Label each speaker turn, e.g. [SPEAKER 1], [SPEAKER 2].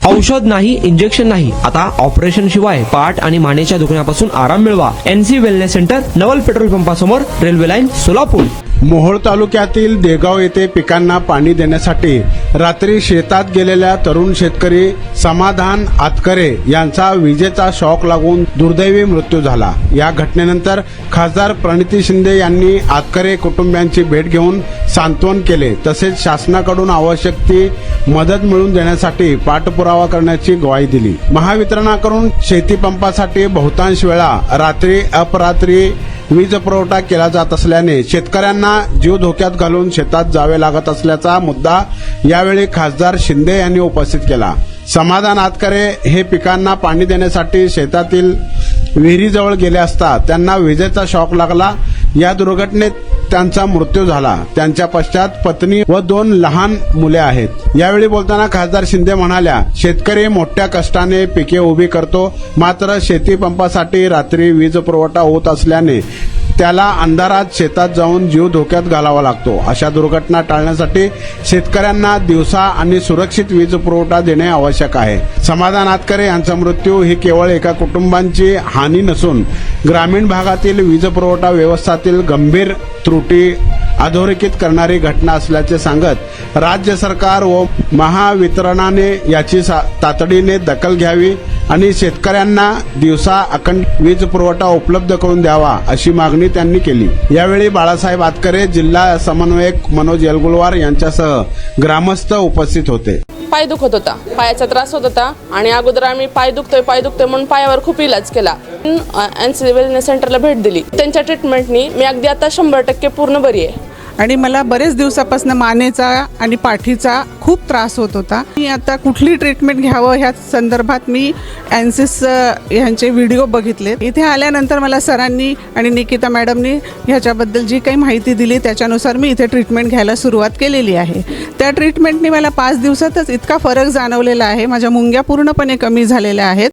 [SPEAKER 1] औषध नाही, इंजेक्शन नाही, आता ऑपरेशन शिवाय पाठ आणि मानेच्या दुखण्यापासून आराम मिळवा. NC wellness centre, Naval petrol पंपासमोर, रेल्वे लाईन, सोलापूर.
[SPEAKER 2] मोहोळ तालुक्यातील देगाव येथे पिकांना पाणी देण्यासाठी रात्री शेतात गेलेल्या तरुण शेतकरी समाधान आतकरे यांचा विजेचा शॉक लागून दुर्दैवी मृत्यू झाला. या घटनेनंतर खासदार प्रणिती शिंदे यांनी आतकरे कुटुंबियांची भेट घेऊन सांत्वन केले. तसेच शासनाकडून आवश्यक ती मदत मिळवून देण्यासाठी पाठपुरावा करण्याची ग्वाही दिली. महावितरणाकडून शेतीपंपासाठी बहुतांश वेळा रात्री अपरात्री वीज पुरवठा केला जात असल्याने शेतकऱ्यांना जीव धोक्यात घालून शेतात जावे लागत असल्याचा मुद्दा यावेळी खासदार शिंदे यांनी उपस्थित केला. समाधान आतकरे हे पिकांना पाणी देण्यासाठी शेतातील विहिरीजवळ गेले असता त्यांना विजेचा शॉक लागला. या दुर्घटनेत त्यांचा मृत्यू झाला. त्यांच्या पश्चात पत्नी व 2 लहान मुले आहेत. यावेळी बोलताना खासदार शिंदे म्हणाल्या, शेतकरी मोठ्या कष्टाने पिके उभी करतो, मात्र शेती पंपासाठी रात्री वीज पुरवठा होत असल्याने त्याला अंधारात शेतात जाऊन जीव धोक्यात घालावा लागतो. अशा दुर्घटना टाळण्यासाठी शेतकऱ्यांना दिवसा आणि सुरक्षित वीज पुरवठा देणे आवश्यक आहे. समाधान आतकरे यांचा मृत्यू ही केवळ एका कुटुंबाची हानी नसून ग्रामीण भागातील वीज पुरवठा व्यवस्थेतील गंभीर त्रुटी अधोरेखित करणारी घटना असल्याचे सांगत राज्य सरकार व महावितरणाने याची तातडीने दखल घ्यावी आणि शेतकऱ्यांना दिवसा अखंड वीज पुरवठा उपलब्ध करून द्यावा अशी मागणी त्यांनी केली. यावेळी बाळासाहेब आतकरे, जिल्हा समन्वयक मनोज येलगुलवार यांच्यासह ग्रामस्थ उपस्थित होते.
[SPEAKER 3] पाय दुखत होता, पायाचा त्रास होत होता आणि अगोदर आम्ही पाय दुखतोय म्हणून पायावर खूप इलाज केला. NC वेलनेस सेंटरला भेट दिली. त्यांच्या ट्रीटमेंटनी मी अगदी आता 100% पूर्ण बरी आहे.
[SPEAKER 4] आणि मला बरेच दिवसापासून मानेचा आणि पाठीचा खूप त्रास होत होता. मी आता कुठली ट्रीटमेंट घ्यावं ह्या संदर्भात मी एनसिस ह्यांचे व्हिडिओ बघितले. इथे आल्यानंतर मला सरांनी आणि निकिता मॅडमनी ह्याच्याबद्दल जी काही माहिती दिली त्याच्यानुसार मी इथे ट्रीटमेंट घ्यायला सुरुवात केलेली आहे. त्या ट्रीटमेंटने मला 5 दिवसातच इतका फरक जाणवलेला आहे. माझ्या मुंग्या पूर्णपणे कमी झालेल्या आहेत.